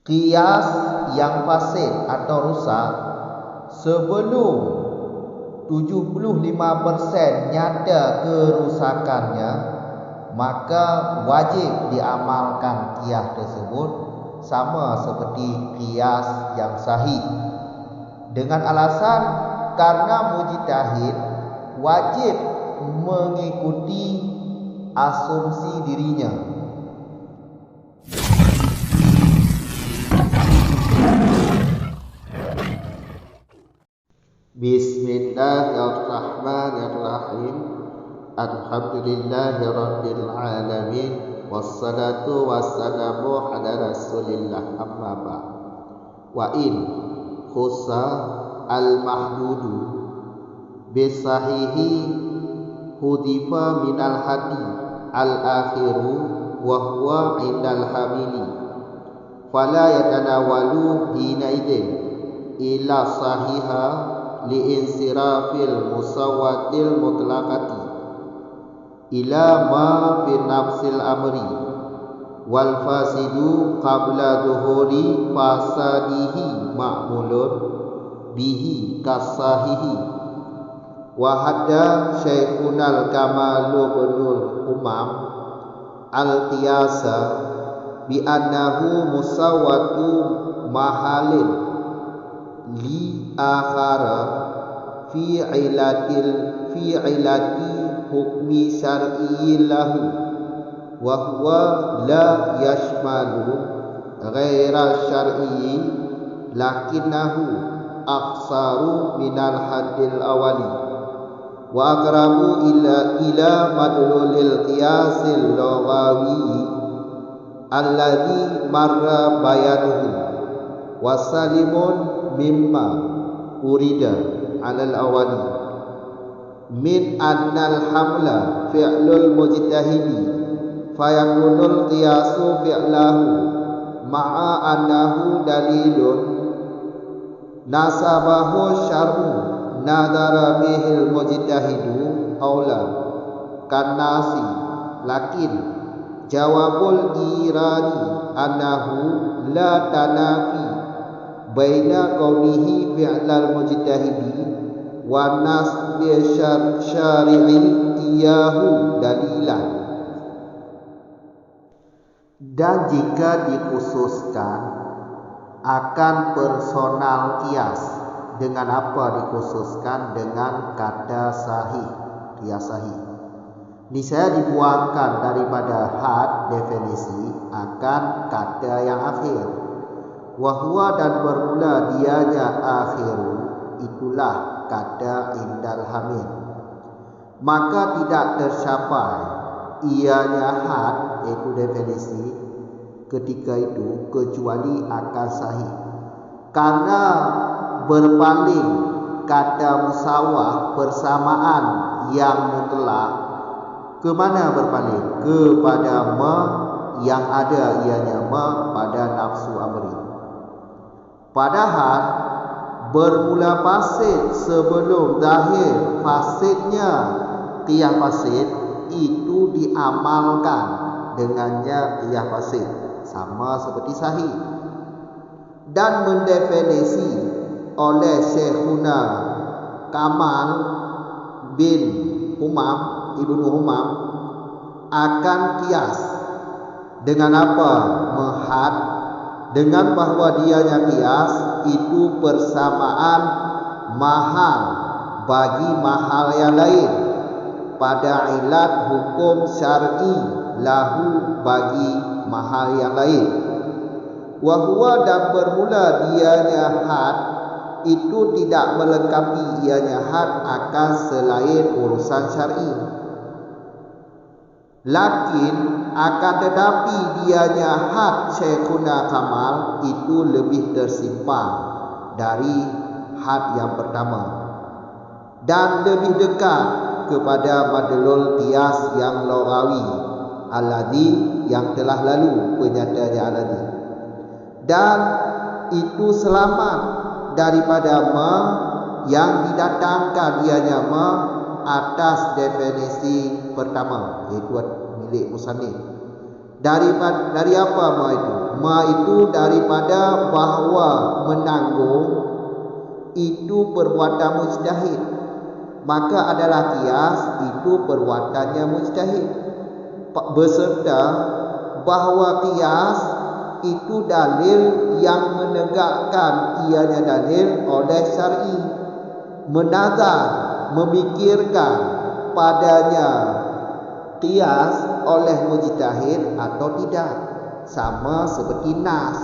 Qiyas yang fasid atau rusak sebelum 75% nyata kerusakannya, maka wajib diamalkan qiyas tersebut sama seperti qiyas yang sahih, dengan alasan karena mujtahid wajib mengikuti asumsi dirinya. Bismillahirrahmanirrahim. Alhamdulillahirabbil alamin, wassalatu wassalamu ala Rasulillah, amma ba'd. Wa in khussa al-mahdudu bisahihi hudifa minal hadi al-akhiru wa huwa indal hamili fala yatanawalu hina idin ila sahiha liinsirafil musawatil mutlaqati ila ma fi nafsil amri wal fasidu qabla dhuhuri fasadihi ma'mulun bihi kasahihi. Wa hadda syaikhunal kamalu binul umam al-qiyasa bi annahu musawwatu mahalin li akhara fi ilati hukmi syar'i lahu wa huwa la yashmalu ghaira syar'i lakinnahu aqsaru minal haddil awali wa aqrabu ila madlulil qiyasil lughawi alladhi marra bayanuhu wa salimun mimma urida alal awali min annal hamla fi'lul mujtahidi fayakunul qiyasu fi'lahu ma'a annahu dalilun nasabahu syar'u nadara bihil mujtahidu aula kanasi, lakin jawabul iradi annahu la tanafi baina qawlihi fi'lal mujtahidi wa nasbi syari'i iyahu dalilan. Dan jika dikhususkan akan personal qiyas, dengan apa dikhususkan? Dengan kata sahih, qiyas sahih. Niscaya dibuangkan daripada had definisi akan kata yang akhir. Wahwa, dan bermula dianya akhiru, itulah kata indal hamil. Maka tidak tercapai ianya had, yaitu definisi ketika itu, kecuali akan sahih. Karena berpaling kata musawah, persamaan yang mutlak, ke mana berpaling? Kepada ma yang ada ianya ma pada nafsu amri. Padahal bermula fasid sebelum zahir fasidnya qiyas fasid itu diamalkan dengannya qiyas fasid, sama seperti sahih. Dan mendefinisi oleh Syekhuna Kamal bin Humam, Ibnu Humam, akan qiyas dengan apa? Mehad, dengan bahwa dianya qiyas itu persamaan mahal bagi mahal yang lain pada ilat hukum syar'i lahu bagi mahal yang lain. Wahwa, dan bermula dianya had itu tidak melengkapi ianya had akan selain urusan syar'i. Lakin akan tetapi dianya had Syekhuna Kamal itu lebih tersimpan dari had yang pertama dan lebih dekat kepada madlul qiyas yang lughawi alladhi, yang telah lalu penyataannya alladhi, dan itu selamat daripada ma yang didatangkan dianya ma atas definisi pertama, yaitu milik musannif. Dari apa ma itu? Ma itu daripada bahawa menanggung itu perbuatan mujtahid, maka adalah qiyas itu perbuatannya mujtahid, beserta bahawa qiyas itu dalil yang menegakkan ianya dalil oleh syar'i, menazar, memikirkan padanya qiyas oleh mujtahid atau tidak, sama seperti nas.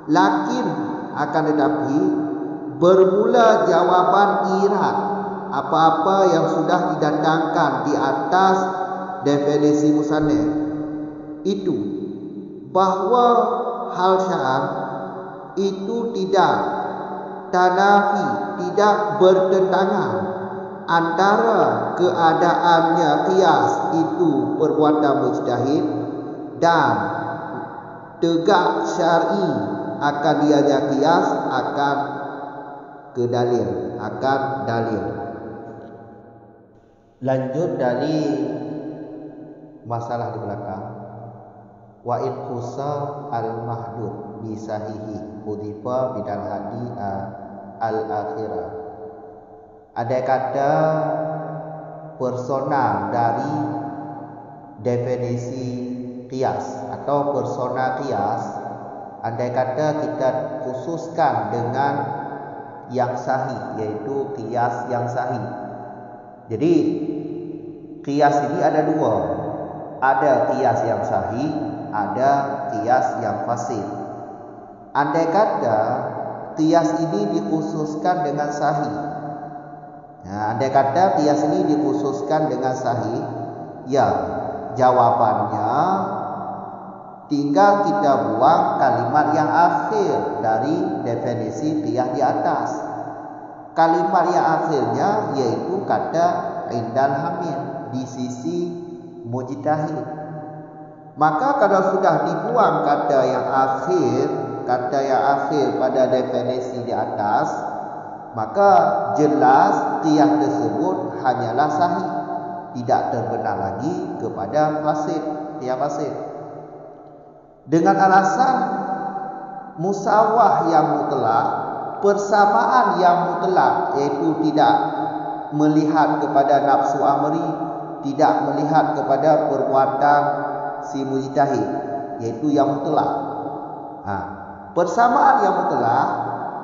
Lakin akan tetapi bermula jawaban irad apa-apa yang sudah didatangkan di atas definisi musannif itu, bahawa hal syar itu tidak tanafi, tidak bertentangan antara keadaannya qiyas itu perbuatan mujtahid dan tegak syar'i akan dianya qiyas akan ke dalil, akan dalil. Lanjut dari masalah di belakang. Wa in khusa al mahdud bi sahihi udhifa bidal hadi al akhirah. Ada kata personal dari definisi qiyas atau persona qiyas, andai kata kita khususkan dengan yang sahih, yaitu qiyas yang sahih. Jadi qiyas ini ada dua, ada qiyas yang sahih, ada qiyas yang fasid. Andai kata qiyas ini dikhususkan dengan sahih, andai kata qiyas ini dikhususkan dengan sahih, ya jawabannya tinggal kita buang kalimat yang akhir dari definisi qiyas di atas. Kalimat yang akhirnya yaitu kata indal hamil, di sisi mujtahid. Maka kalau sudah dibuang kata yang akhir pada definisi di atas, maka jelas qiyas tersebut hanyalah sahih, tidak terbenar lagi kepada fasid, qiyas fasid. Dengan alasan musawah yang mutlak, persamaan yang mutlak, yaitu tidak melihat kepada nafsu amri, tidak melihat kepada perbuatan si mujtahid, yaitu yang mutlak. Persamaan yang mutlak,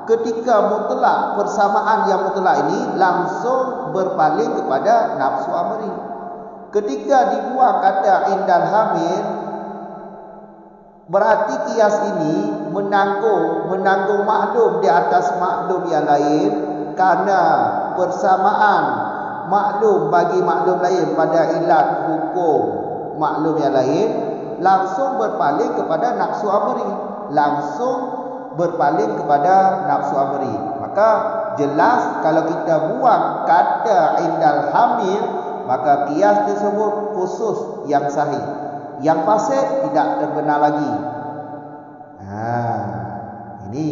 ketika mutlak persamaan yang mutlak ini langsung berpaling kepada nafsu amri. Ketika dibuang kata indal hamil, berarti qiyas ini menanggung maklum di atas maklum yang lain, karena persamaan maklum bagi maklum lain pada ilat hukum maklum yang lain langsung berpaling kepada nafsu amri, Maka jelas kalau kita buang kata indal hamil, maka qiyas tersebut khusus yang sahih, yang fasid tidak terbenar lagi. Ini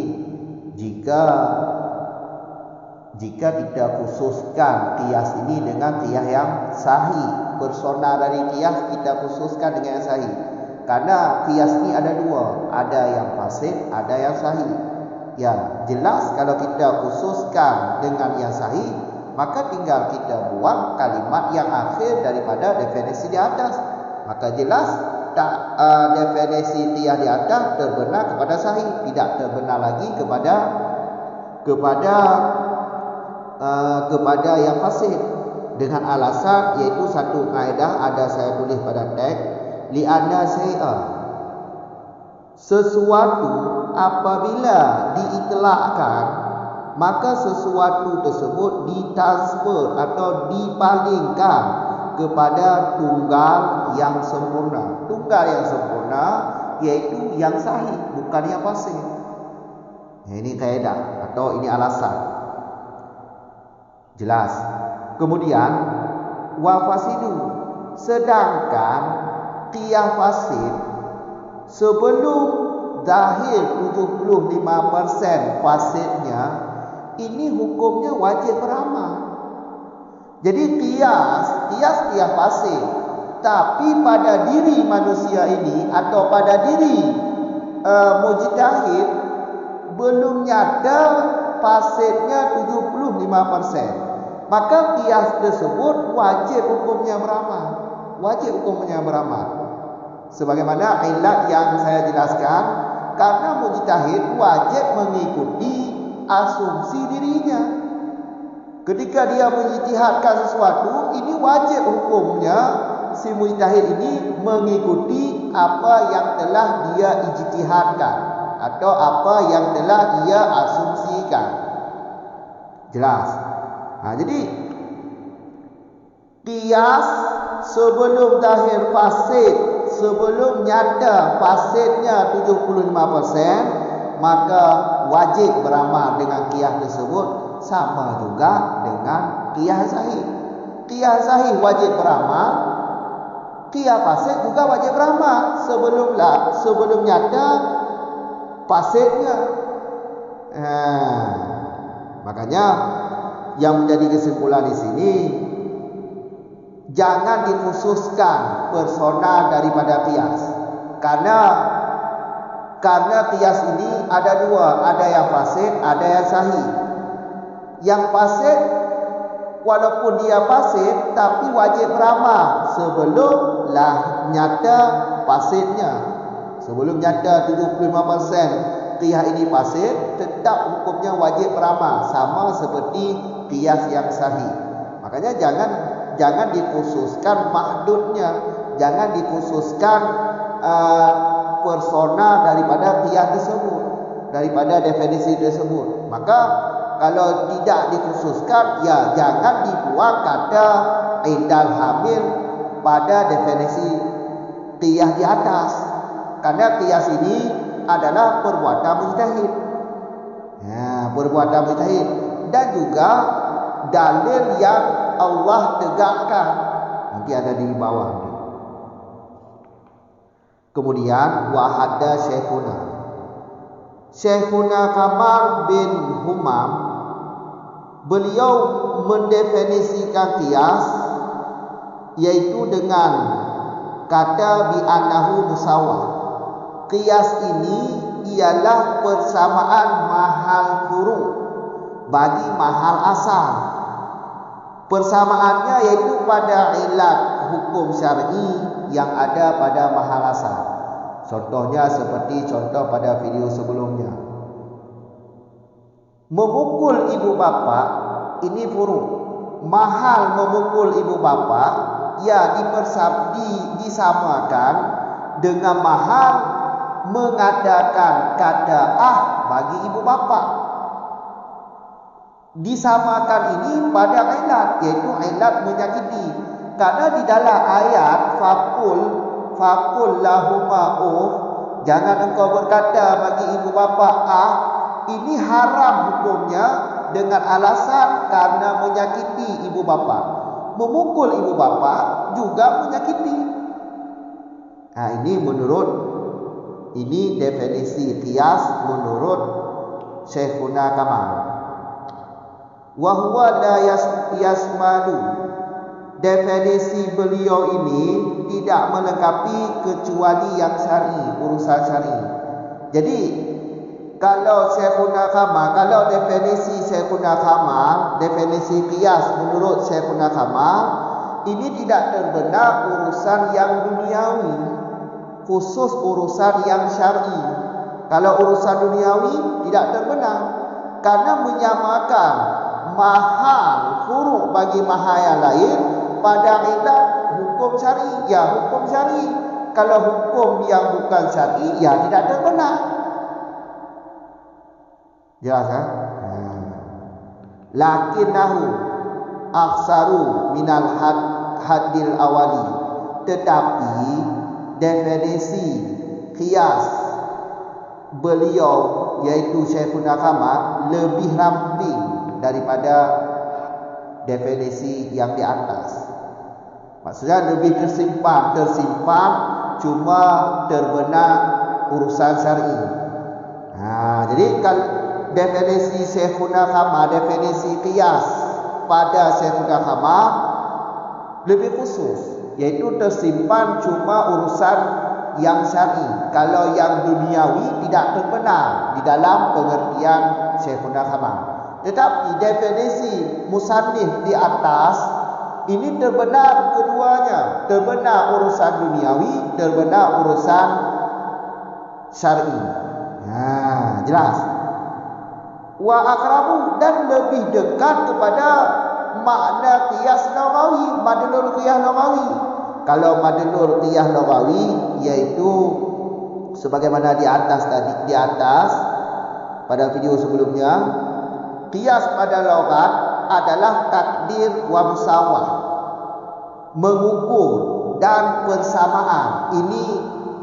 jika kita khususkan qiyas ini dengan qiyas yang sahih, persona dari qiyas kita khususkan dengan yang sahih. Karena qiyas ini ada dua, ada yang fasid, ada yang sahih. Ya, jelas kalau kita khususkan dengan yang sahih, maka tinggal kita buang kalimat yang akhir daripada definisi di atas. Maka jelas definisi qiyas di atas terbenar kepada sahih, tidak terbenar lagi kepada yang fasid, dengan alasan yaitu satu kaedah ada saya tulis pada teks, li'anna syai'a, sesuatu apabila diitlakkan, maka sesuatu tersebut ditransfer atau dipalingkan kepada tunggal yang sempurna. Tunggal yang sempurna yaitu yang sahih, bukan yang fasid. Ini kaedah atau ini alasan. Jelas. Kemudian wa fasidu, sedangkan qiyas fasid sebelum zahir 75% fasidnya, ini hukumnya wajib beramal. Jadi qiyas fasid, tapi pada diri manusia ini atau pada diri mujtahid belum nyata fasidnya 75%, maka qiyas tersebut wajib hukumnya beramal. Wajib hukumnya beramal. Sebagaimana ilat yang saya jelaskan, karena mujtahid wajib mengikuti asumsi dirinya. Ketika dia menijtihadkan sesuatu, ini wajib hukumnya si mujtahid ini mengikuti apa yang telah dia ijtihadkan atau apa yang telah dia asumsikan. Jelas? Jadi qiyas sebelum zahir fasid, sebelum nyata fasidnya 75%, maka wajib beramal dengan qiyas tersebut, sama juga dengan qiyas sahih. Qiyas sahih wajib beramal, qiyas fasid juga wajib beramal sebelum nyata fasidnya. Makanya yang menjadi kesimpulan di sini, jangan dikhususkan persona daripada qiyas. Karena qiyas ini ada dua, ada yang fasid, ada yang sahih. Yang fasid, walaupun dia fasid, tapi wajib beramal sebelumlah nyata fasidnya. Sebelum nyata 75% qiyas ini fasid, tetap hukumnya wajib beramal, sama seperti qiyas yang sahih. Makanya jangan dikhususkan mahdudnya, jangan dikhususkan persona daripada qiyas tersebut, daripada definisi tersebut. Maka kalau tidak dikhususkan, ya jangan dibuang kata indal hamil pada definisi qiyas di atas, karena qiyas ini adalah perbuatan mujtahid. Perbuatan mujtahid dan juga dalil yang Allah tegakkan. Nanti ada di bawah. Kemudian wahada Syekhuna Kamal bin Humam, beliau mendefinisikan qiyas yaitu dengan kata bi annahu musawwah. Qiyas ini ialah persamaan mahal furu' bagi mahal asal. Persamaannya yaitu pada ilat hukum syar'i yang ada pada mahal asal. Contohnya seperti contoh pada video sebelumnya. Memukul ibu bapa ini furu'. Mahal memukul ibu bapa ya disamakan dengan mahal mengadakan qadaah bagi ibu bapa. Disamakan ini pada ilat, yaitu ilat menyakiti. Karena di dalam ayat Fakul lahuma jangan engkau berkata bagi ibu bapa ini haram hukumnya dengan alasan karena menyakiti ibu bapa. Memukul ibu bapa juga menyakiti. Ini definisi qiyas menurut Syekhuna Kamal. Wa huwa la yasmalu. Definisi beliau ini tidak melengkapi kecuali yang syar'i, urusan syar'i. Jadi kalau Syekhuna Kamal, kalau definisi Syekhuna Kamal, definisi qiyas menurut Syekhuna Kamal, ini tidak terbenar urusan yang duniawi, khusus urusan yang syar'i. Kalau urusan duniawi tidak terbenar, karena menyamakan mahal furu' bagi mahal yang lain pada ilat hukum syar'i, ya hukum syar'i. Kalau hukum yang bukan syar'i, ya tidak terbenar. Jelas kan? Lakinnahu aksaru minal hadil awali. Tetapi definisi qiyas beliau yaitu Syekhuna Kamal lebih ramping daripada definisi yang di atas. Maksudnya lebih tersimpan cuma terbenar urusan syar'i. Jadi kalau definisi Syekhuna Kamal, definisi qiyas pada Syekhuna Kamal lebih khusus, yaitu tersimpan cuma urusan yang syar'i. kalau yang duniawi tidak terbenar di dalam pengertian Syekhuna Kamal. Tetapi definisi musannif di atas ini terbenar keduanya, terbenar urusan duniawi, terbenar urusan syar'i. Jelas. Wa aqrabu, dan lebih dekat kepada makna qiyas lughawi, madlul qiyas lughawi. Kalau madlul qiyas lughawi yaitu sebagaimana di atas pada video sebelumnya, qiyas pada lughat adalah takdir wa musawah, mengukur dan persamaan. Ini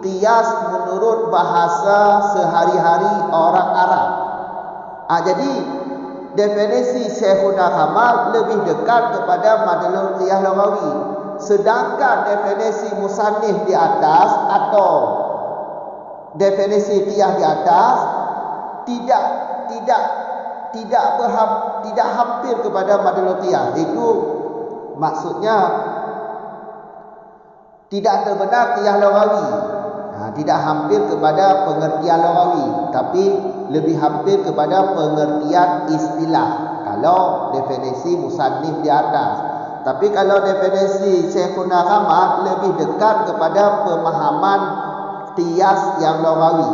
qiyas menurut bahasa sehari-hari orang Arab. Jadi definisi Syekhuna Kamal lebih dekat kepada madlul qiyas lughawi, sedangkan definisi musannif di atas atau definisi qiyas di atas tidak hampir kepada madlul qiyas. Itu maksudnya tidak terbenar qiyas lughawi. Tidak hampir kepada pengertian lughawi, tapi lebih hampir kepada pengertian istilah kalau definisi musannif di atas. Tapi kalau definisi Syekhuna Kamal lebih dekat kepada pemahaman qiyas yang lughawi.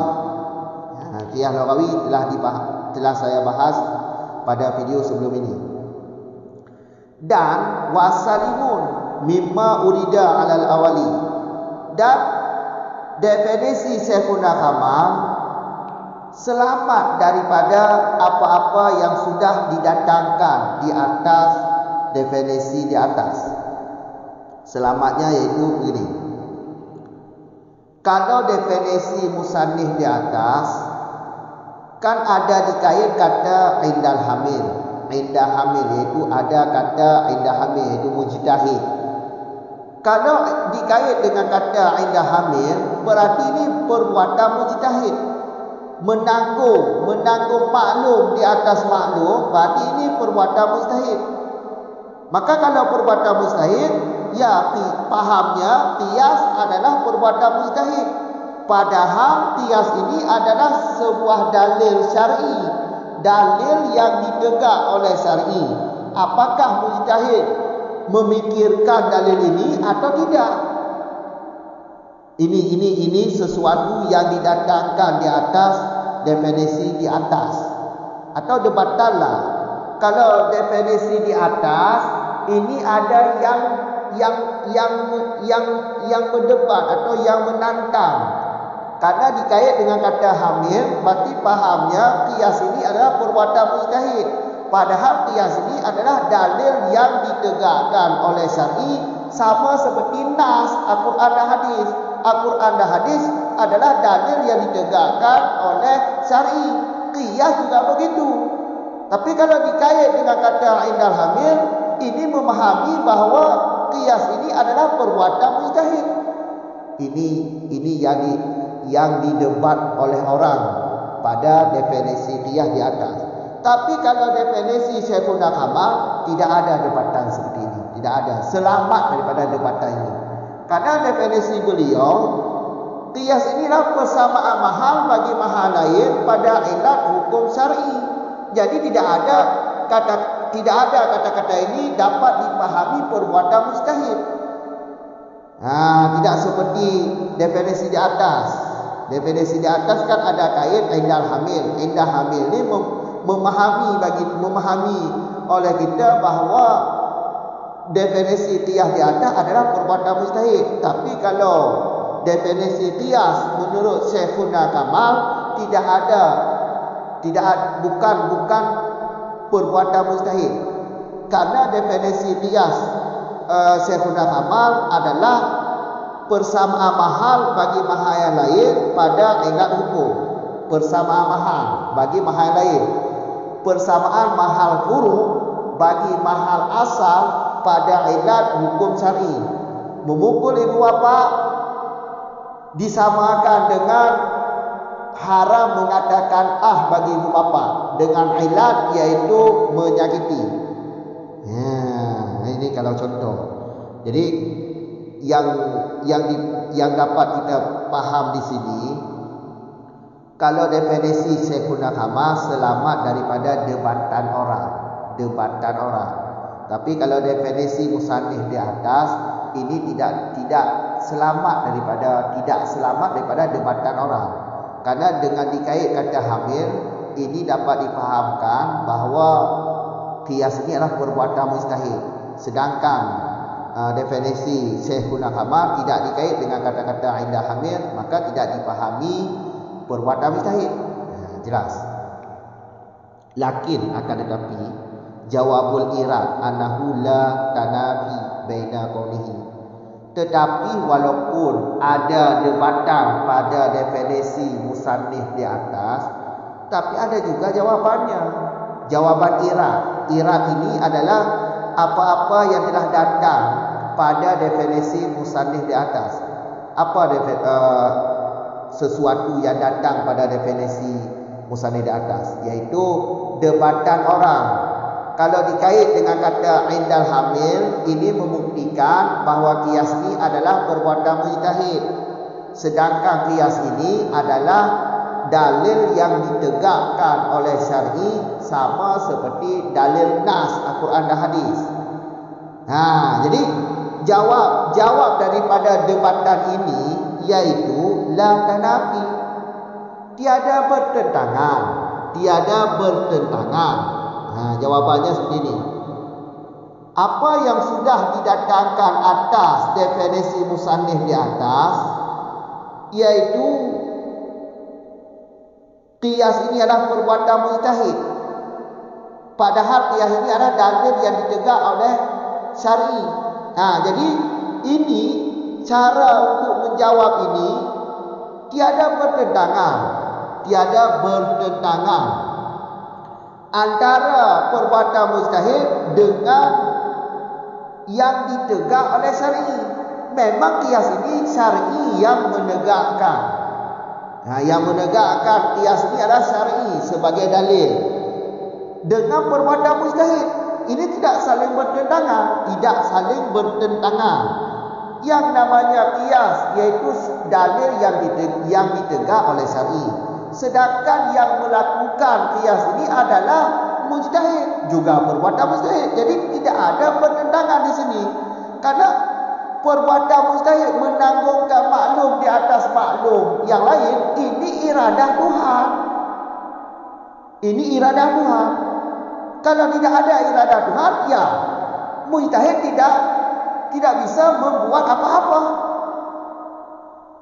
Qiyas lughawi telah saya bahas pada video sebelum ini. Dan wasalimun mimma urida alal awali, dan definisi Syekhuna Kamal selamat daripada apa-apa yang sudah didatangkan di atas definisi di atas. Selamatnya yaitu begini. Kalau definisi musannif di atas kan ada dikait kata indal hamil. Indah hamil yaitu ada kata indah hamil yaitu mujtahid. Kalau dikait dengan kata indah hamil, berarti ini perbuatan mujtahid. Menanggung maklum di atas maklum, berarti ini perbuatan mustahid. Maka kalau perbuatan mustahid, ya pahamnya qiyas adalah perbuatan mustahid. Padahal qiyas ini adalah sebuah dalil syar'i, dalil yang ditegak oleh syar'i. Apakah mujtahid memikirkan dalil ini atau tidak? Ini sesuatu yang didatangkan di atas definisi di atas. Atau debatanlah. Kalau definisi di atas ini ada yang berdebat atau yang menantang. Karena dikait dengan kata hamil, berarti pahamnya qiyas ini adalah perbuatan mujtahid. Padahal qiyas ini adalah dalil yang ditegakkan oleh syar'i, sama seperti nas Al-Quran dan hadis. Al-Quran dan hadis adalah dalil yang ditegakkan oleh syar'i. Qiyas juga begitu. Tapi kalau dikait dengan kata indal hamil, ini memahami bahawa qiyas ini adalah perbuatan mujtahid. Ini yang didebat oleh orang pada definisi qiyas di atas. Tapi kalau definisi Syekhuna Kamal tidak ada debatan seperti ini, tidak ada. Selamat daripada debatan ini. Karena definisi beliau, qiyas inilah persamaan mahal bagi mahal lain pada ilat hukum syar'i. Jadi tidak ada kata-kata ini dapat dipahami perbuatan mustahil. Tidak seperti definisi di atas. Definisi di atas kan ada kait indal hamil. Indal hamil ini memahami oleh kita bahawa definisi qiyas di atas adalah perbuatan mustahil. Tapi kalau definisi qiyas menurut Syekhuna Kamal bukan perbuatan mustahil. Karena definisi qiyas Syekhuna Kamal adalah persamaan mahal bagi mahal yang lain pada ilat hukum. Persamaan mahal bagi mahal yang lain. Persamaan mahal furu bagi mahal asal pada ilat hukum syar'i. Memukul ibu bapa disamakan dengan haram mengatakan bagi ibu bapa dengan ilat yaitu menyakiti. Ini kalau contoh. Jadi yang dapat kita paham di sini Kalau definisi Syekhuna Kamal, selamat daripada debatan orang. Tapi kalau definisi musannif di atas, ini tidak selamat daripada debatan orang. Karena dengan dikait kata hamil, ini dapat dipahamkan bahawa qiyas ini adalah perbuatan mustahil. Sedangkan definisi Syekhuna Kamal tidak dikait dengan kata-kata inda hamil, maka tidak dipahami perbuatan mustahil. Jelas. Lakin akan tetapi jawabul irad annahu la tanafi baina qawlihi. Tetapi walaupun ada debatan pada definisi musannif di atas, tapi ada juga jawabannya. Jawaban irad. Irad ini adalah apa-apa yang telah datang pada definisi musannif di atas. Apa sesuatu yang datang pada definisi musannif di atas, yaitu debatan orang. Kalau dikait dengan kata indal hamil, ini membuktikan bahawa qiyas ini adalah perbuatan mujtahid. Sedangkan qiyas ini adalah dalil yang ditegakkan oleh syar'i, sama seperti dalil nas Al-Quran dan hadis. Jadi jawab daripada debatan ini yaitu la tanafi, tiada bertentangan. Jawabannya seperti ini. Apa yang sudah didatangkan atas definisi musannif di atas, yaitu qiyas ini adalah perbuatan mujtahid. Padahal qiyas ini adalah dalil yang ditegak oleh syar'i. Jadi ini cara untuk menjawab ini tiada bertentangan antara perbuatan mujtahid dengan yang ditegak oleh syar'i. Memang qiyas ini syar'i yang menegakkan. Yang menegakkan qiyas ini adalah syar'i sebagai dalil. Dengan perbuatan mujtahid, ini tidak saling bertentangan. Yang namanya qiyas yaitu dalil yang ditegak oleh syar'i. Sedangkan yang melakukan qiyas ini adalah mujtahid, juga perbuatan mujtahid. Jadi tidak ada pertentangan di sini. Karena perbuatan mujtahid menanggungkan maklum di atas maklum yang lain, ini iradah Tuhan. Kalau tidak ada iradah Tuhan, ya mujtahid tidak bisa membuat apa-apa.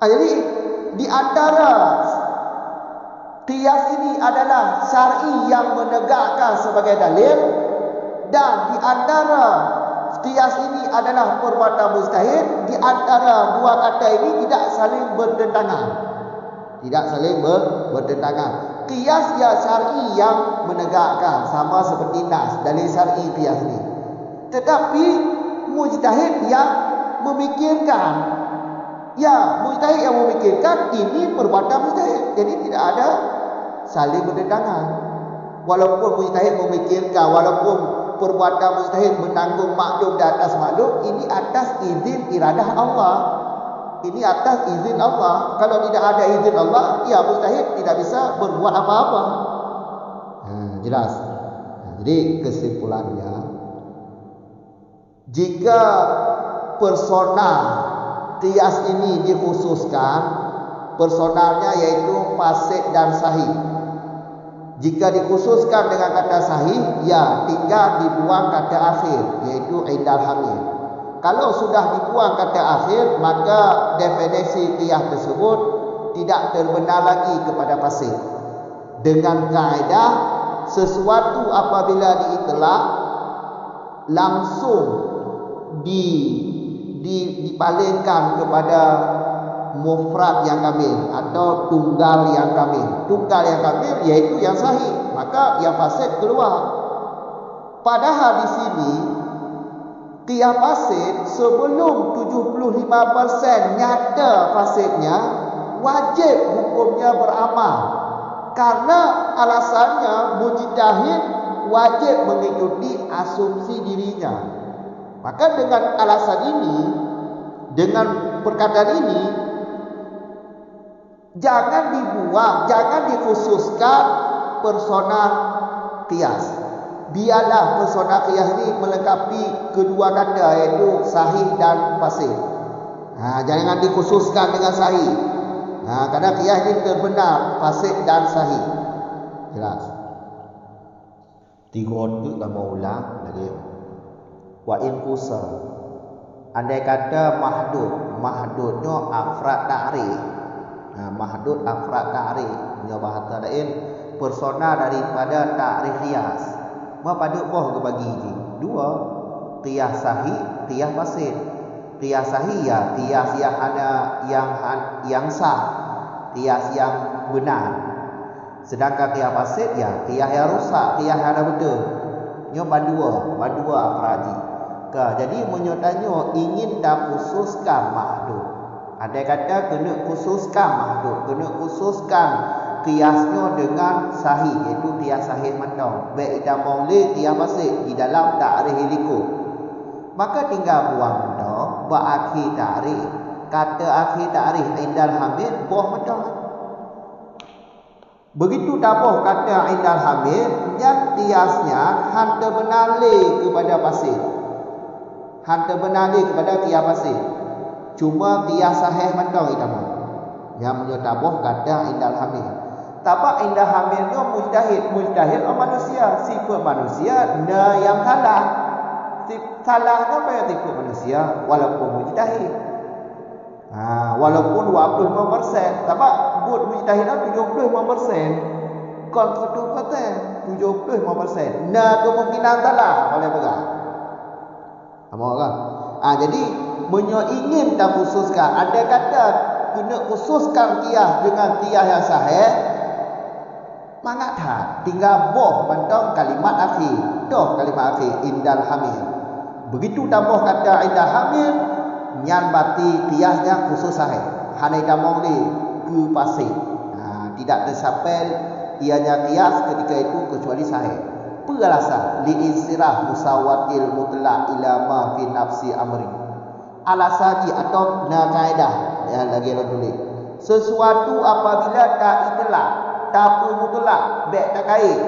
Jadi di antara qiyas ini adalah syar'i yang menegakkan sebagai dalil, dan di antara qiyas ini adalah perbuatan mujtahid. Di antara dua kata ini tidak saling bertentangan. Qiyas ya syar'i yang menegakkan, sama seperti nas, dalil syar'i qiyas ini. Tetapi mujtahid yang memikirkan. Mujtahid yang memikirkan, ini perbuatan mujtahid. Jadi tidak ada saling bertentangan. Walaupun mujtahid memikirkan, walaupun perbuatan mujtahid menanggung maklum di atas maklum, ini atas izin iradah Allah. Kalau tidak ada izin Allah, ya mujtahid tidak bisa berbuat apa-apa. Jelas. Jadi kesimpulannya, jika personal qiyas ini dikhususkan, personalnya yaitu fasik dan sahih. Jika dikhususkan dengan kata sahih, ya tinggal dibuang kata akhir, yaitu indal hamil. Kalau sudah dibuang kata akhir, maka definisi qiyas tersebut tidak terbenar lagi kepada fasik. Dengan kaedah, sesuatu apabila diitlaq langsung dipalingkan kepada mufrad yang kamil atau tunggal yang kamil. Tunggal yang kamil yaitu yang sahih, maka yang fasik keluar. Padahal di sini qiyas fasik sebelum 75% nyata fasiknya, wajib hukumnya beramal. Karena alasannya mujtahid wajib mengikuti asumsi dirinya. Maka dengan alasan ini, dengan perkataan ini, Jangan dibuang, jangan dikhususkan personal qiyas. Biarlah personal qiyas ni melengkapi kedua kata, iaitu sahih dan fasid. Jangan dikhususkan dengan sahih. Kadang qiyas ni terbenar fasid dan sahih. Jelas. 3 tu lama ulang lagi. Wa in kusa. Andai kata mahdudnya afrad ta'rif. Mahdud afrad ta'rif. Punya bahasa lain persona daripada ta'rif qiyas. Pada boh ke bagi ni. 2. Qiyas sahih, qiyas fasid. Qiyas sahih ya qiyas yang ada yang sah, qiyas yang benar. Sedangkan qiyas fasid ya qiyas yang rosak, qiyas yang ada benda. Nyo badua afraji. Jadi menyotanya ingin dah khususkan mahdud. Andai kata kena khususkan mahdud, kena khususkan qiyasnya dengan sahih, iaitu qiyas sahih mandang. Baik ida maulid qiyas fasid di dalam ta'rif likut. Maka tinggal buang dah ba akhir ta'rif. Kata akhir ta'rif indal hamid buah mandang. Begitu tabuh kata indal hamid, yang qiyasnya hantar benali kepada fasid. Hantar benali kepada qiyas fasid. Cuma qiyas sahih mandang itama. Yang menyatabuh kata indal hamid. Tapak indah hamilnya mujtahid manusia, sifat manusia yang salah. Salahnya apa yang sifat manusia walaupun mujtahid. Walaupun 25%, tapak buat mujtahid 75%. Kon betul kata 75%. Kemungkinan salah oleh pegang. Apa kan? Jadi ingin tak khususkan. Ada kata kena khususkan qiyas dengan qiyas yang sahih. Mangat tak tinggal boh bantang kalimat akhir. Doh kalimat akhir indal hamil. Begitu tambah kata indal hamil, nyan bati qiyasnya khusus sahih. Hanai damong li ke pasir. Tidak tersampel ianya qiyas ketika itu kecuali sahih. Peralasan li insirah musawatil mutlaq ila ma fi nafsi amri. Alasan atau kaedah yang lagi orang tulis. Sesuatu apabila tak itlaq, tak mutlak, baik tak kait,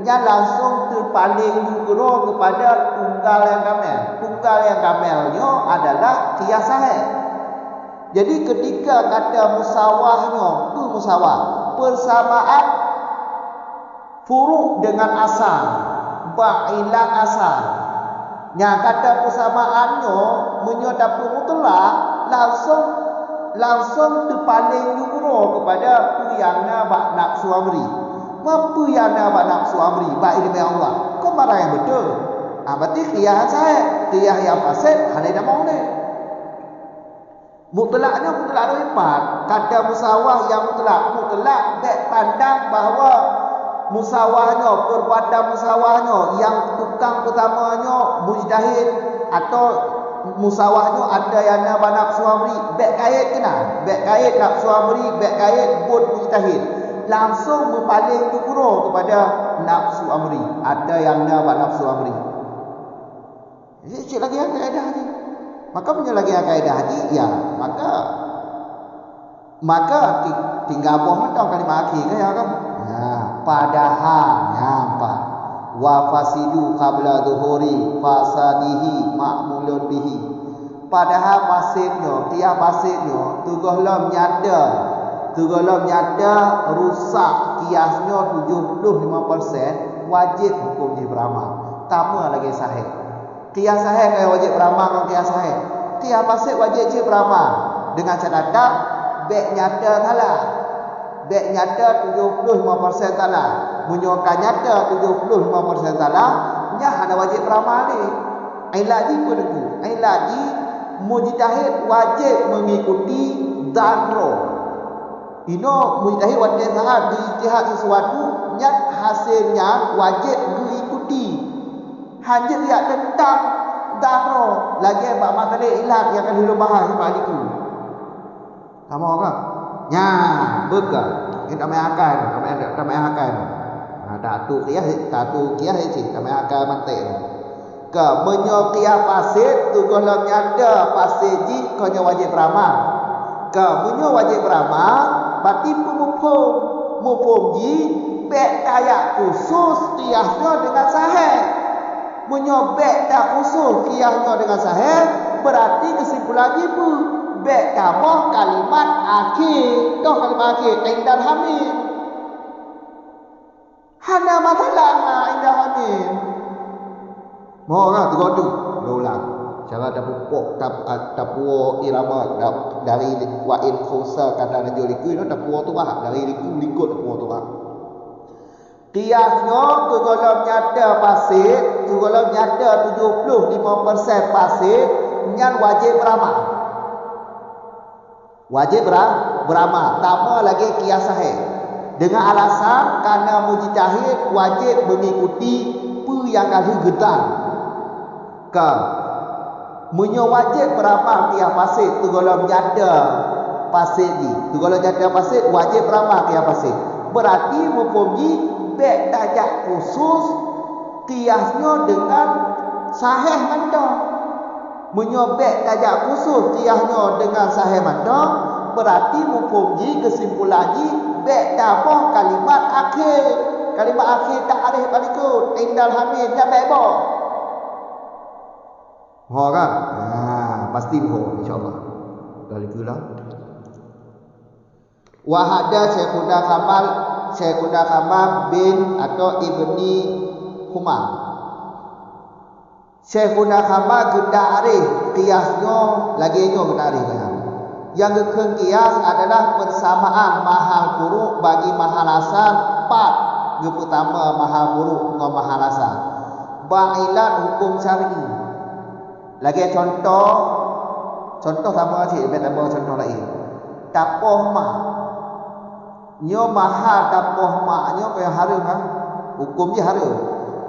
nya langsung terpaling lukuro kepada tunggal yang kamil. Tunggal yang kamilnya adalah qiyas sahih. Jadi ketika kata musawahnya, musawah, persamaan furu' dengan asal, ba'ilah asal. Yang kata persamaannya menyatapu mutlak langsung terpaling lukuro kepada puyana bak nafsu amri. Mapuyana bak nafsu amri bak ilmu Allah. Kau marah yang betul. Berarti qiyas saya, qiyas yang fasid ada dah mau ni. Mutlaknya mutlak ada 4. Kata musawah yang mutlak baik pandang bahawa musawahnya, perbuatan musawahnya yang tukang pertamanya mujtahid atau musawahnya ada yang nama nafsu amri, baik kait kena, baik kait nafsu amri, baik kait buat mujtahid, langsung berpaling tukuro kepada nafsu amri, ada yang nama nafsu amri. Jadi cik lagi yang kaedah haji. Maka punya lagi yang kaedah haji, ya maka tinggal boh mentang kalimat akhir kan ya kan. Padahal apa? Wa fasidu qabla dhuhuri fasadihi ma'mulun bihi. Padahal fasidnya, tiap fasidnya tugohlam nyada rusak qiyasnya 75% wajib hukum beramal. Tama lagi sahih. Qiyas sahih kaya wajib beramal dengan qiyas sahih. Tiap fasid wajib beramal dengan catatan baik nyata salah. Baik nyata 75% salah. Menyokan nyata 75% salah, nya ada wajib beramal ni. Ilaji pun itu. Ilaji mujtahid wajib mengikuti dhanro. Ino mujtahid wajib saat diijtihad sesuatu, nyat hasilnya wajib diikuti. Hanya lihat tentang dhanro. Lagi bab masalah ilat yang akan hidup bahas balik itu. Kamu kan? Nya, bekal. Kita main akal, kita main akal. Tatu qiyas cik, kita main akal mantik. Ke menyo qiyas fasid tu golong nyada fasid ji kau wajib beramal. Ke menyo wajib beramal berarti mufhum ji bek tayak khusus qiyasnya dengan sahih. Menyobek tak khusus qiyasnya dengan sahih, berarti kesimpulan ibu bek tambah kalimat akhir. Toh kalimat akhir indal hamil. Hana masalah indal hamil. Mau kan tergodu ulang. Cara dah pupuk tapuo irama dari wa'in khusa kata najul liku itu tapuo tu dari liku likut tapuo tu qiyasnya tu kalau nyata pasir, tu kalau nyata 75% pasir, nyan wajib beramal. Wajib beramal. Tambah lagi qiyas sahih. Dengan alasan kerana mujtahid wajib mengikuti apa yang ahli gedang. Menyo wajib beramal qiyas pasir, tu kalau nyata pasir ni. Tu kalau nyata pasir wajib beramal qiyas pasir. Berarti mempunyai bek tajak khusus qiyasnya dengan sahih manda. Menyobek tajak khusus qiyasnya dengan sahih manda, berarti mempunyai kesimpulan ni bek tambah kalimat akhir. Kalimat akhir ta'rif berikut indal hamil nya bebo. Ha kan? Pasti bohong insya-Allah. Dari kula. Wa hada Syekhuna Kamal bin atau Ibni Humam. Syekhuna Kamal geda arif qiyasnya lagi nyo geda arif kan. Yang gekeng qiyas adalah persamaan mahal furu' bagi mahal asal part. Yang pertama mahal furu' dengan mahal asal. Ba'ilat hukum syar'i. Lagi contoh sama cik tambah contoh lain. Tapoh mak nyo mahal tapoh mak nyo kaya harum kan. Hukum je harum.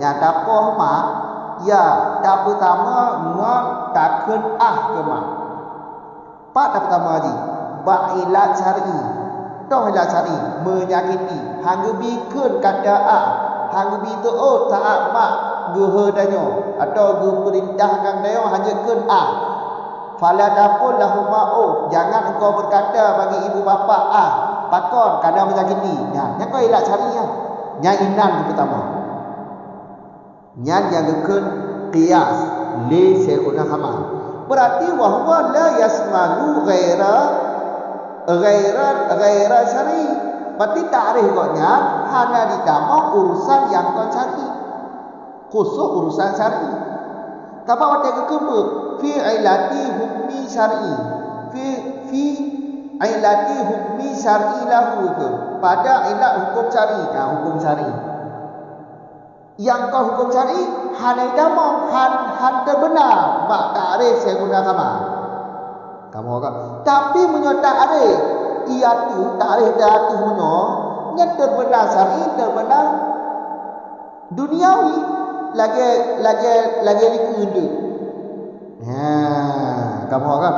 Nya tapoh mak ya tak pertama ngon takun ke mak. Pak tak pertama lagi ba'ilat syar'i. Toh ilat syar'i menyakiti hangga bikeun kata hangga bi tu taat mak gehe danyo atau ge perintah kang dayo hanya keun fala taqul lahum jangan engkau berkata bagi ibu bapa pakon kadang menyakiti. Nya kau ilat syariah. Nya inan pertama. Nya yang gekun qiyas li Syekhuna Kamal. Berarti wahwa la yasmalu ghaira syar'i. Berarti ta'rif koknya hanya ditambah urusan yang kon syar'i. Khusus urusan syar'i. Apa waktu gekun fi ilati hukmi syar'i. Fi ilati hukmi syar'i lahu ke pada ilat hukum syar'i. Hukum syar'i yang kau hukum syar'i hanya damo han terbenar mak ta'rif saya guna kamu kan tapi menyo ta'rif ia tu ta'rif datu menyo nya terbenar syar'i terbenar duniawi lagi liku. Kamu kan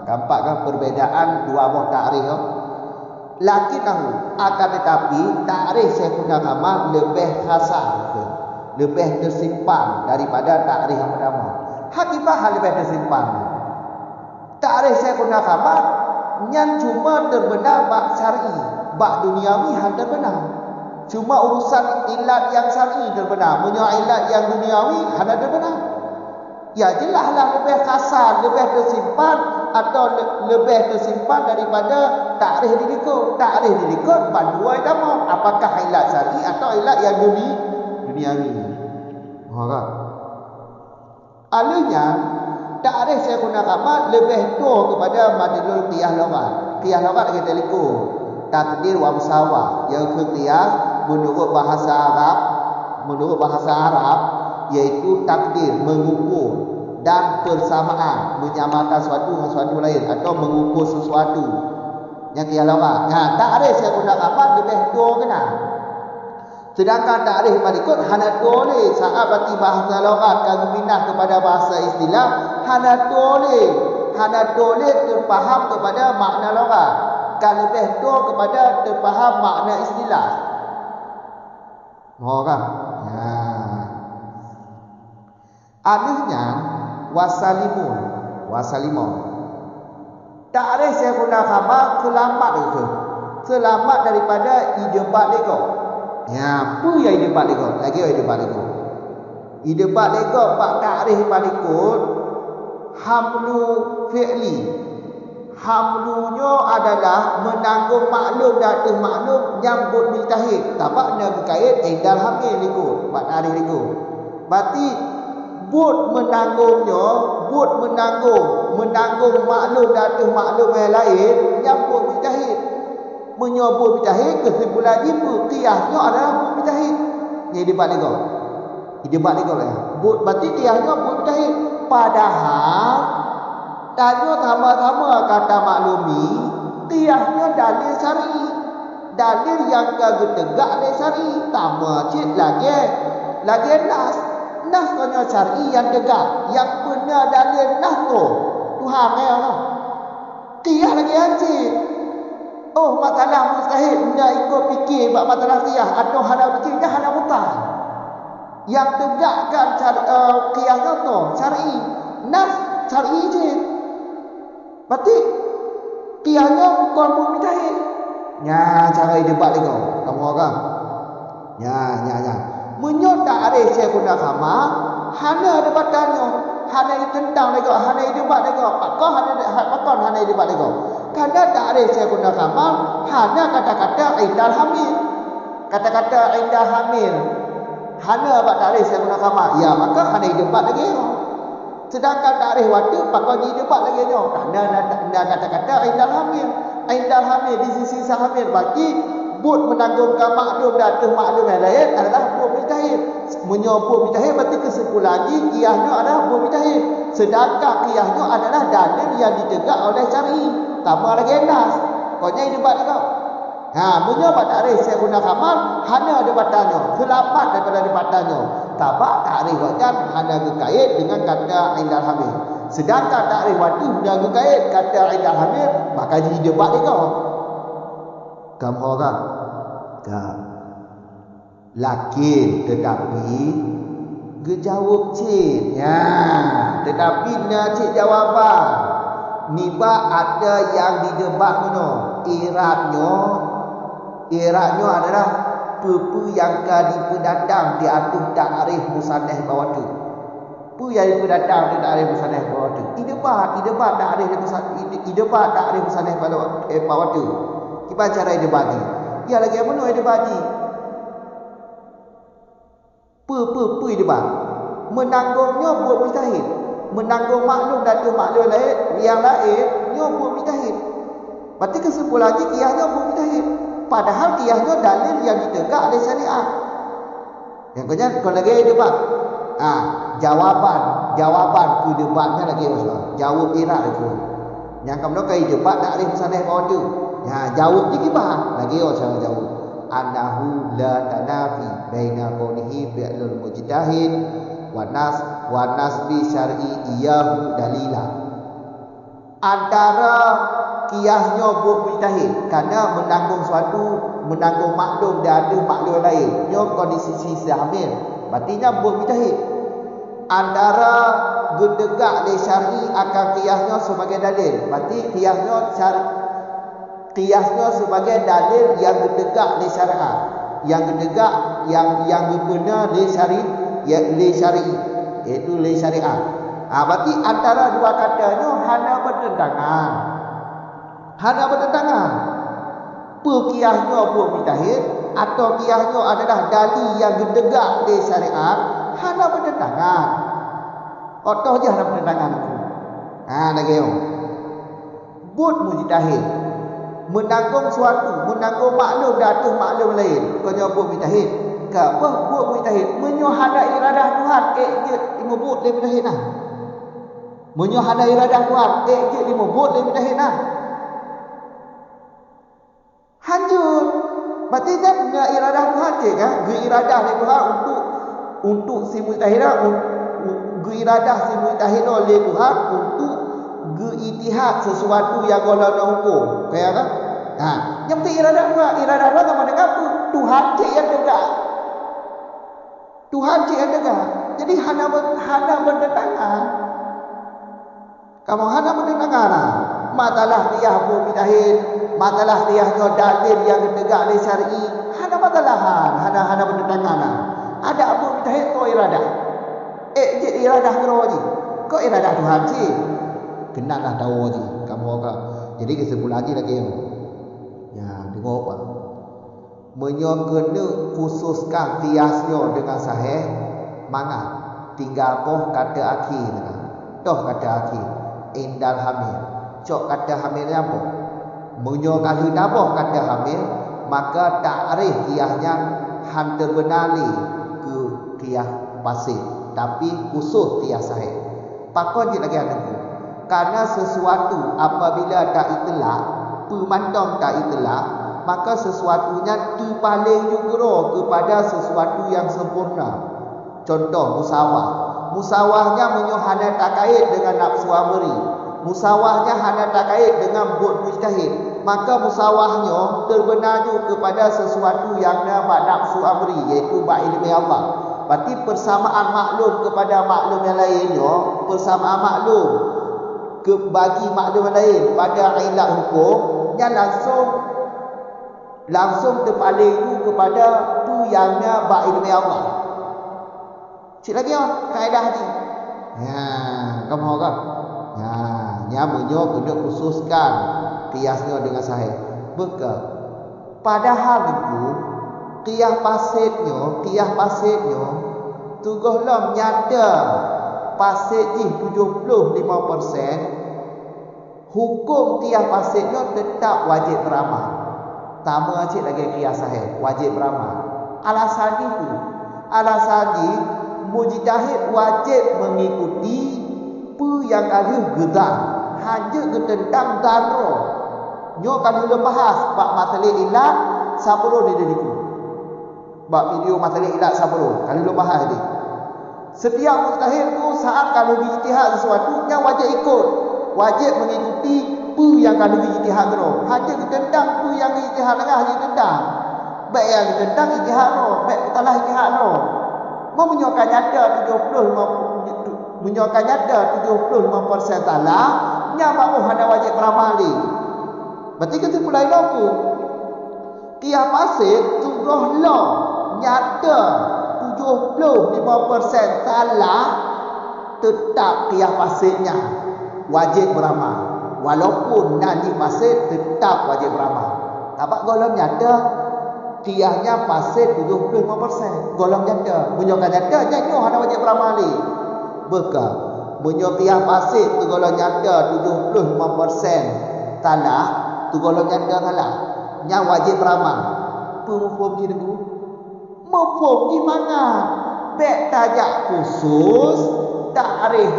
nampak kan perbezaan dua buah ta'rif tu. Laki tahu akan tetapi ta'rif Syekhuna Kamal lebih khasar, lebih tersimpan daripada ta'rif yang pertama. Hakikah lebih tersimpan. Ta'rif Syekhuna Kamal yang cuma terbenar bak syar'i, bak duniawi hal terbenar. Cuma urusan ilat yang syar'i terbenar, punya ilat yang duniawi hal terbenar. Ya jelaslah lebih kasar, lebih tersimpan atau lebih tersimpan daripada ta'rif didikut. Ta'rif didikut bandua utama apakah ilat syar'i atau ilat yang duniawi. Kan? Alanya ta'rif Syekhuna Kamal lebih tua kepada madlul qiyas lughat. Qiyas lughat kita likut takdir wa musawah yang qiyas menurut bahasa Arab yaitu takdir mengukur dan persamaan menyamakan suatu dengan suatu lain atau mengukur sesuatu yang qiyas lughat. Ta'rif Syekhuna Kamal lebih tua kena. Sedangkan ta'rif berikut hanya boleh saat berarti bahasa lughat kalau pindah kepada bahasa istilah hanya boleh terfaham kepada makna lughat. Kalau lebih tua kepada terfaham makna istilah. Kan? Anuhnya wasalimun. Ta'rif Syekhuna Kamal kelamat itu. Selamat daripada idebat lego. Ya, apa yang idebat lego? Lagi idebat lego. Idebat lego pak takrif palikut hamlu fi'li. Hamlunya adalah menanggung maklum dan maklum nyambut mujtahid. Tapak nak berkait indal hamil ikut pak takrif lego. Berarti but menanggungnya, but menanggung maklum dan maklum yang lain nyambut mujtahid. Menyebut mujtahid kesimpulan jimpa qiyasnya adalah but mujtahid. Ni debat lego. Debat lego lah. But berarti qiyasnya but mujtahid. Padahal tanya sama-sama kata maklumi qiyasnya dalil syar'i. Dalil yang tegak dalil syar'i. Tama cik lagi nas. Nas kanya syar'i yang tegak. Yang benar dalil nas tu Tuhan ya Allah. Qiyas lagi hancik. Oh, masalah mustahil nak ikut fikir bab masalah qiyas atau hana fikirnya hana mutal. Yang tegakkan qiyasnya tu syar'i. Nas syar'i je. Berarti qiyasnya bukan mujtahid. Nya cara debat lagi kamu orang. Nya. Menyot takrif Syekhuna Kamal hana debatannya. Hana ditentang lagi, hana debat lagi. Pakon hana debat lagi. Karena takrif Syekhuna Kamal hanya kata-kata indal hamil. Kata-kata indal hamil. Hana bab takrif Syekhuna Kamal. Ya, maka hana debat lagi. Sedangkan takrif waktu pakon debat lagi. Karena kata-kata indal hamil. Indal hamil di sisi sahamil bagi but menanggungkan maklum dan maklum yang lain adalah but mujtahid. Menyebut mujtahid berarti kesimpulan lagi qiyasnya adalah but mujtahid. Sedangkan qiyasnya adalah dalil yang ditegak oleh syar'i. Tambah lagi nas. Koknya debat kau. Menyebut takrif Syekhuna Kamal hanya debatannya. Selamat daripada debatannya. Tabak takrif wajan hanya berkait dengan kata indal hamil. Sedangkan takrif waktu hanya berkait kata indal hamil, maka jadi debat kau. Kamu orang lakin tetapi gejawab cik tetapi nak cik jawapan niba ada yang didebat mana iratnya adalah apa yang dipendatang di atas takrif musannaf bawah tu apa yang dipendatang di takrif musannaf bawah tu idebat takrif musannaf bawah tu. Kita cara dia bagi. Dia lagi apa dia bagi? Apa dia bagi? Menanggungnya buat mujtahid. Menanggung maklum dan maklum lain yang lain nya buat mujtahid. Berarti kesimpulan lagi qiyasnya buat mujtahid. Padahal qiyasnya dalil yang ditegak oleh syariat. Yang kalau lagi debat. Jawaban ku debatnya lagi Rasul. Jawab irat itu. Yang kamu kai debat tak ada musannaf bawah tu. Jawab je kibah. Lagi saya jawab. Annahu la tanafi baina qawlihi fi'lul mujtahid wa nasbi syar'i iyahu dalila. Antara qiyasnya buat mujtahid kerana menanggung maklum dan ada maklum lain. Nyo kondisi sisi hamil. Berartinya buat mujtahid. Antara gedegak di syar'i akan qiyasnya sebagai dalil. Berarti qiyasnya sebagai dalil yang gedegak di syariat, yang gedegak yang benar di syar'i, iaitu di syariat. Berarti antara dua katanya hanya bertentangan. Qiyasnya buat mujtahid atau qiyasnya adalah dalil yang gedegak di syariat hanya bertentangan. Otoh je hanya bertentangan. Lagi buat mujtahid menanggung maklum dan maklum lain. Kau nyebut mujtahid. Apa buat mujtahid? Menyuhada iradah Tuhan. Je dimebut le mujtahid nah. Menyuhada iradah Tuhan. Je dimebut le mujtahid nah. Hancur. Berarti kan iradah Tuhan je kan? Iradah le Tuhan untuk si mujtahid iradah si mujtahid le Tuhan untuk ijtihad sesuatu yang Allah nak hukum. Kayak kan? Yang penting iradah Allah sama dengan apa? Tuhan cik yang tegak. Jadi hana bertentangan. Kamu hana bertentangan. Matalah qiyas Abu Mujahid, matalah qiyasnya dalil yang ditegak oleh syar'i. Hana matalahan, hana bertentangan. Ada Abu Mujahid kau iradah. Je iradah geroji. Kau iradah Tuhan sih. Kenalah tahu je kamu ka. Jadi kesimpulan lagi. Ya, dengar apa? Menyokena khususkan qiyasnya dengan sahih manga tinggal poh kata akhir toh kata akhir indal hamil cok kata hamilnya apa menyokal hidapoh kata hamil maka takrif qiyasnya hantar benali ke qiyas pasif tapi khusus qiyas sahih pakon je lagi ada karena sesuatu apabila tak itlaq pemandang tak itlaq maka sesuatunya terpaling juga kepada sesuatu yang sempurna. Contoh musawah. Musawahnya hanya tak kait dengan nafsu amri. Musawahnya hanya tak kait dengan buat mujtahid. Maka musawahnya terbenaju kepada sesuatu yang dapat nafsu amri, iaitu bab ilmu Allah. Berarti persamaan maklum kepada maklum yang lainnya, persamaan maklum bagi maklum yang lain pada ilat hukum yang langsung terpaling kepada tu yangnya bab ilmu Allah. Cik lagi kaedah ni. Ya, kamu kan? Ya, nyamunyo kena khususkan qiyasnya dengan sahih. Maka padahal itu qiyas pasidnya tugohlah nyata pasid ni 75%, hukum qiyas pasidnya tetap wajib beramal. Tama cik lagi qiyas sahih wajib beramal. Alasan ni mujtahid wajib mengikuti apa yang ada gedan hanya tentang darah. Nyo kalau bahas bab masalah ilat sabro dia diliku. Bab video masalah ilat sabro kalau bahas dia. Setiap mujtahid tu saat kalau ijtihad sesuatu yang wajib ikut, wajib mengikuti apa yang kalau ijtihad ro. Hanya tentang apa yang ijtihad hanya tentang. Baik yang tentang ijtihad ro, baik telah ijtihad ro. Mau menyokan nyata 75% salah, nyapa ada wajib beramali. Berarti kesimpulan apa? Qiyas pasid tugohlah nyata 75% salah, tetap qiyas pasidnya wajib beramal. Walaupun nanti pasid tetap wajib beramal. Tapak golong nyata qiyasnya pasid 75%. Golong nyata, menyokan nyata jangan ada wajib beramali. Beka menyo qiyas pasid tu golong nyata 75% salah, tu golong nyata salah. Nya wajib beramal. Pemufhum di dengku. Mufhum di mana? Bek tajak khusus ta'rif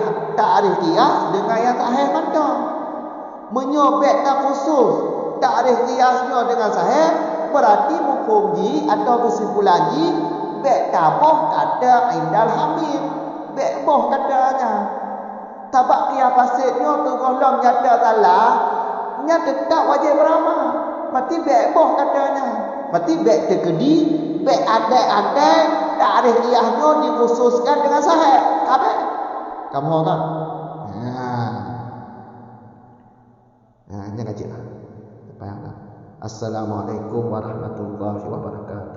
qiyas dengan yang sahih mandang. Menyobek tak khusus ta'rif qiyasnya dengan sahih berarti mufhum ji atau kesimpulan ji bek taboh kata indal hamil. Bek boh katanya. Tabak qiyas pasidnya tu golong nyata salah, nya tetap wajib beramal. Berarti bek boh katanya. Berarti bek terkedi, bek andai-andai ta'rif qiyasnya dikhususkan dengan sahih. Kabeh. Kamu kan? Jangan kacik lah. Assalamualaikum warahmatullahi wabarakatuh.